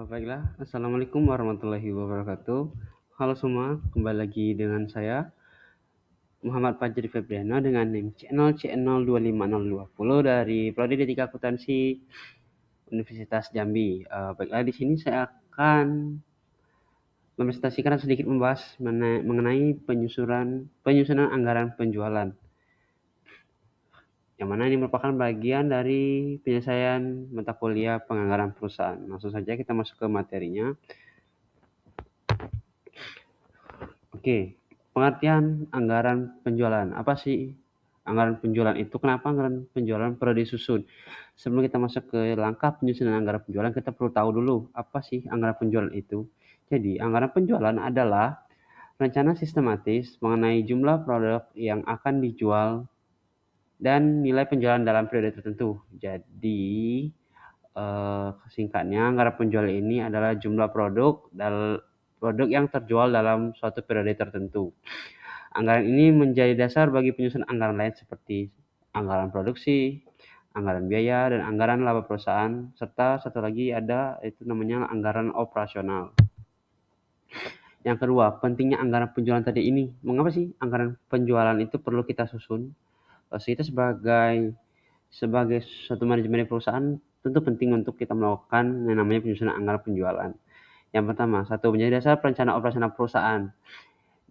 Baiklah, Assalamualaikum warahmatullahi wabarakatuh. Halo semua, kembali lagi dengan saya, Muhammad Fajri Febriana dengan NIM channel C025020 dari Prodi D3 Akuntansi Universitas Jambi. Baiklah, di sini saya akan mempresentasikan sedikit membahas mengenai penyusunan anggaran penjualan, yang mana ini merupakan bagian dari penyelesaian mata kuliah penganggaran perusahaan. Langsung saja kita masuk ke materinya. Oke, pengertian anggaran penjualan. Apa sih anggaran penjualan itu? Kenapa anggaran penjualan perlu disusun? Sebelum kita masuk ke langkah penyusunan anggaran penjualan, kita perlu tahu dulu apa sih anggaran penjualan itu. Jadi, anggaran penjualan adalah rencana sistematis mengenai jumlah produk yang akan dijual dan nilai penjualan dalam periode tertentu. Jadi, singkatnya, anggaran penjualan ini adalah jumlah produk yang terjual dalam suatu periode tertentu. Anggaran ini menjadi dasar bagi penyusunan anggaran lain seperti anggaran produksi, anggaran biaya, dan anggaran laba perusahaan, serta satu lagi ada itu namanya anggaran operasional. Yang kedua, pentingnya anggaran penjualan tadi ini. Mengapa sih anggaran penjualan itu perlu kita susun? Kita sebagai suatu manajemen perusahaan tentu penting untuk kita melakukan yang namanya penyusunan anggaran penjualan. Yang pertama, satu, menjadi dasar perencanaan operasional perusahaan.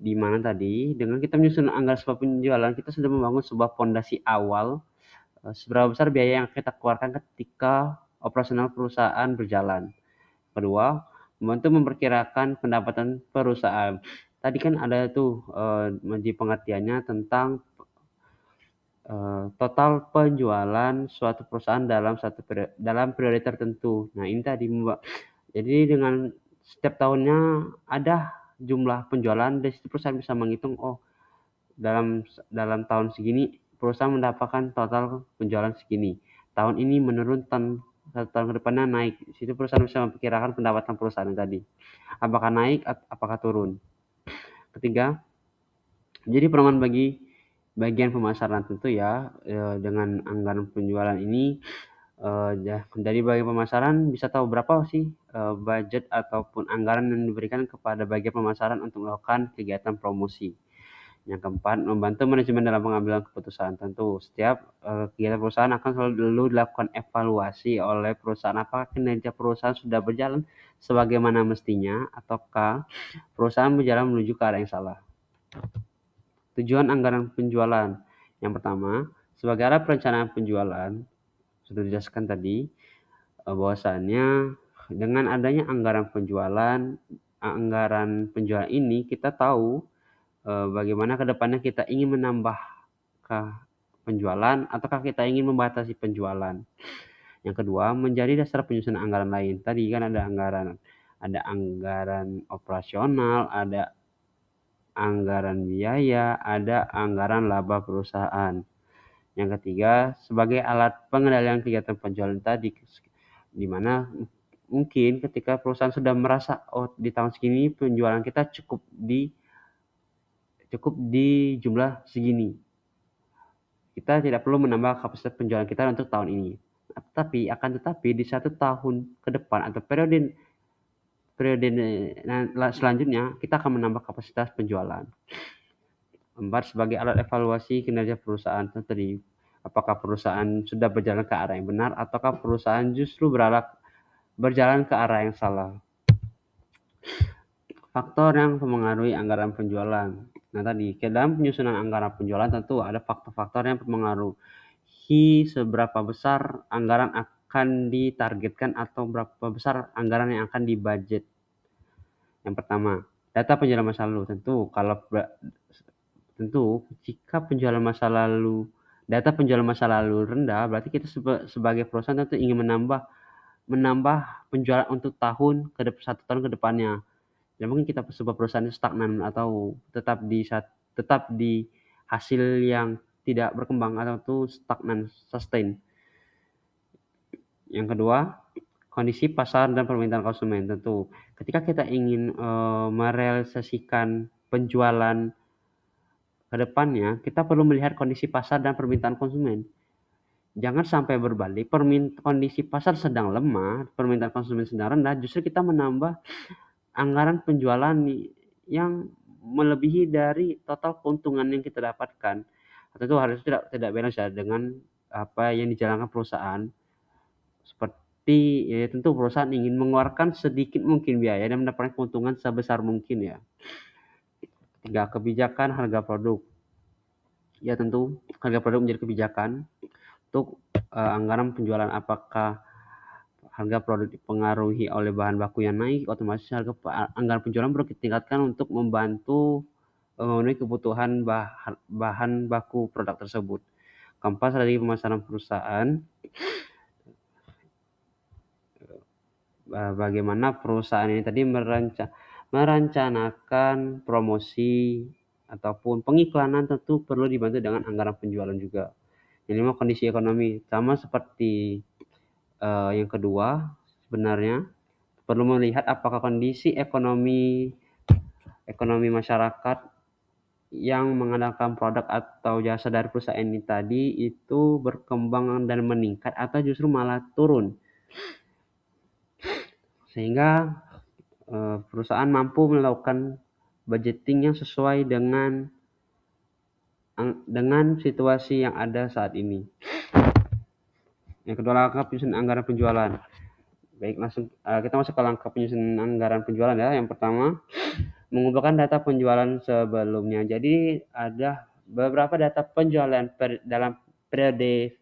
Di mana tadi dengan kita menyusun anggaran sebuah penjualan, kita sudah membangun sebuah fondasi awal seberapa besar biaya yang kita keluarkan ketika operasional perusahaan berjalan. Kedua, membantu memperkirakan pendapatan perusahaan. Tadi kan ada tuh di pengertiannya tentang total penjualan suatu perusahaan dalam periode tertentu. Nah, ini tadi jadi dengan setiap tahunnya ada jumlah penjualan, dari situ perusahaan bisa menghitung, dalam tahun segini perusahaan mendapatkan total penjualan segini. Tahun ini menurun, satu tahun ke depannya naik. Di situ perusahaan bisa memperkirakan pendapatan perusahaan tadi. Apakah naik, apakah turun. Ketiga, jadi pedoman bagi bagian pemasaran tentu ya, dengan anggaran penjualan ini dari bagian pemasaran bisa tahu berapa sih budget ataupun anggaran yang diberikan kepada bagian pemasaran untuk melakukan kegiatan promosi. Yang keempat, membantu manajemen dalam pengambilan keputusan. Tentu setiap kegiatan perusahaan akan selalu dilakukan evaluasi oleh perusahaan, apakah kinerja perusahaan sudah berjalan sebagaimana mestinya ataukah perusahaan berjalan menuju ke arah yang salah. Tujuan anggaran penjualan. Yang pertama, sebagai alat perencanaan penjualan, sudah dijelaskan tadi bahwasannya dengan adanya anggaran penjualan ini kita tahu bagaimana ke depannya kita ingin menambah penjualan ataukah kita ingin membatasi penjualan. Yang kedua, menjadi dasar penyusunan anggaran lain. Tadi kan ada anggaran operasional, ada anggaran biaya, ada anggaran laba perusahaan. Yang ketiga, sebagai alat pengendalian kegiatan penjualan tadi, di mana mungkin ketika perusahaan sudah merasa di tahun segini penjualan kita cukup di jumlah segini, kita tidak perlu menambah kapasitas penjualan kita untuk tahun ini. Tetapi di 1 tahun ke depan atau periode selanjutnya kita akan menambah kapasitas penjualan. 4, sebagai alat evaluasi kinerja perusahaan tadi, apakah perusahaan sudah berjalan ke arah yang benar ataukah perusahaan justru berjalan ke arah yang salah. Faktor yang mempengaruhi anggaran penjualan. Nah, tadi dalam penyusunan anggaran penjualan tentu ada faktor-faktor yang mempengaruhi seberapa besar anggaran akan ditargetkan atau berapa besar anggaran yang akan dibudget. Yang pertama, data penjualan masa lalu. Tentu jika data penjualan masa lalu rendah, berarti kita sebagai perusahaan tentu ingin menambah penjualan untuk 1 tahun ke depannya. Ya mungkin kita sebuah perusahaan stagnan atau tetap di hasil yang tidak berkembang atau stagnan, sustain. Yang kedua, kondisi pasar dan permintaan konsumen. Tentu ketika kita ingin merealisasikan penjualan ke depannya, kita perlu melihat kondisi pasar dan permintaan konsumen. jangan sampai berbalik, kondisi pasar sedang lemah, permintaan konsumen sedang rendah, justru kita menambah anggaran penjualan yang melebihi dari total keuntungan yang kita dapatkan. Atau itu harus tidak balance ya dengan apa yang dijalankan perusahaan. Seperti ya tentu perusahaan ingin mengeluarkan sedikit mungkin biaya dan mendapatkan keuntungan sebesar mungkin ya. Tiga, kebijakan harga produk. Ya tentu harga produk menjadi kebijakan untuk anggaran penjualan. Apakah harga produk dipengaruhi oleh bahan baku yang naik, otomatis anggaran penjualan perlu ditingkatkan untuk membantu memenuhi kebutuhan bahan baku produk tersebut. Keempat, strategi pemasaran perusahaan. Bagaimana perusahaan ini tadi merencanakan promosi ataupun pengiklanan, tentu perlu dibantu dengan anggaran penjualan juga. Yang lima, kondisi ekonomi. Sama seperti yang kedua, sebenarnya perlu melihat apakah kondisi ekonomi masyarakat yang mengandalkan produk atau jasa dari perusahaan ini tadi itu berkembang dan meningkat atau justru malah turun, sehingga perusahaan mampu melakukan budgeting yang sesuai dengan situasi yang ada saat ini. Yang kedua, langkah penyusunan anggaran penjualan. Baik, langsung kita masuk ke langkah penyusunan anggaran penjualan ya. Yang pertama, mengumpulkan data penjualan sebelumnya. Jadi ada beberapa data penjualan dalam periode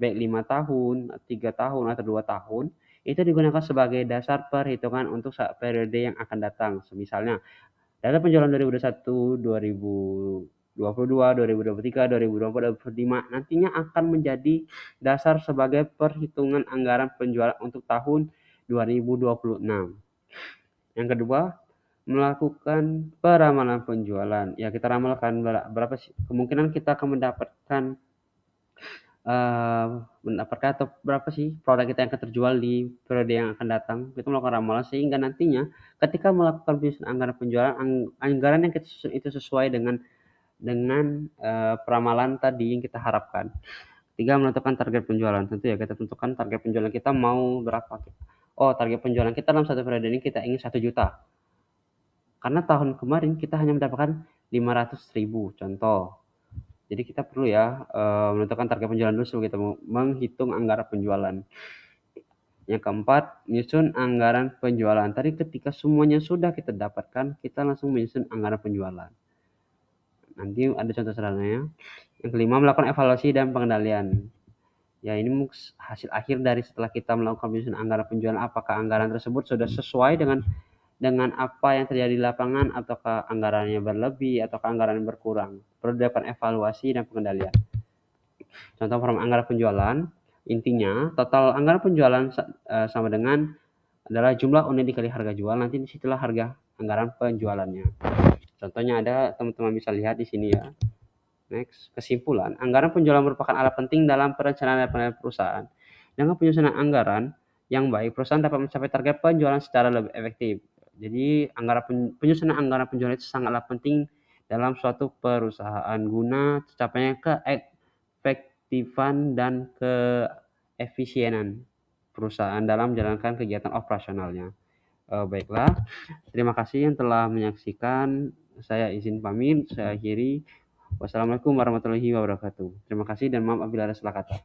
baik 5 tahun, 3 tahun, atau 2 tahun, itu digunakan sebagai dasar perhitungan untuk periode yang akan datang. Misalnya, data penjualan 2021, 2022, 2023, 2024, 2025 nantinya akan menjadi dasar sebagai perhitungan anggaran penjualan untuk tahun 2026. Yang kedua, melakukan peramalan penjualan. Ya, kita ramalkan berapa sih kemungkinan kita akan mendapatkan atau berapa sih produk kita yang akan terjual di periode yang akan datang. Kita melakukan ramalan sehingga nantinya ketika melakukan penyusunan anggaran penjualan, anggaran yang kita susun itu sesuai dengan peramalan tadi yang kita harapkan. Tiga, menentukan target penjualan. Tentu ya kita tentukan target penjualan kita mau berapa. Oh, target penjualan kita dalam satu periode ini kita ingin 1 juta. Karena tahun kemarin kita hanya mendapatkan 500.000 contoh. Jadi kita perlu ya menentukan target penjualan dulu sebelum kita menghitung anggaran penjualan. Yang keempat, menyusun anggaran penjualan. Tadi ketika semuanya sudah kita dapatkan, kita langsung menyusun anggaran penjualan. Nanti ada contoh sederhananya. Yang kelima, melakukan evaluasi dan pengendalian. Ya, ini hasil akhir dari setelah kita melakukan penyusunan anggaran penjualan, apakah anggaran tersebut sudah sesuai dengan apa yang terjadi di lapangan, ataukah anggarannya berlebih, ataukah anggarannya berkurang. Perlu dilakukan evaluasi dan pengendalian. Contoh form anggaran penjualan, intinya total anggaran penjualan sama dengan adalah jumlah unit dikali harga jual, nanti disitulah harga anggaran penjualannya. Contohnya ada, teman-teman bisa lihat di sini ya. Next, kesimpulan. Anggaran penjualan merupakan alat penting dalam perencanaan dan penilaian perusahaan. Dengan penyusunan anggaran yang baik, perusahaan dapat mencapai target penjualan secara lebih efektif. Jadi, penyusunan anggaran penjualan itu sangatlah penting dalam suatu perusahaan guna tercapainya keefektifan dan keefisienan perusahaan dalam menjalankan kegiatan operasionalnya. Baiklah, terima kasih yang telah menyaksikan. Saya izin pamit, saya akhiri. Wassalamualaikum warahmatullahi wabarakatuh. Terima kasih dan maaf apabila ada salah kata.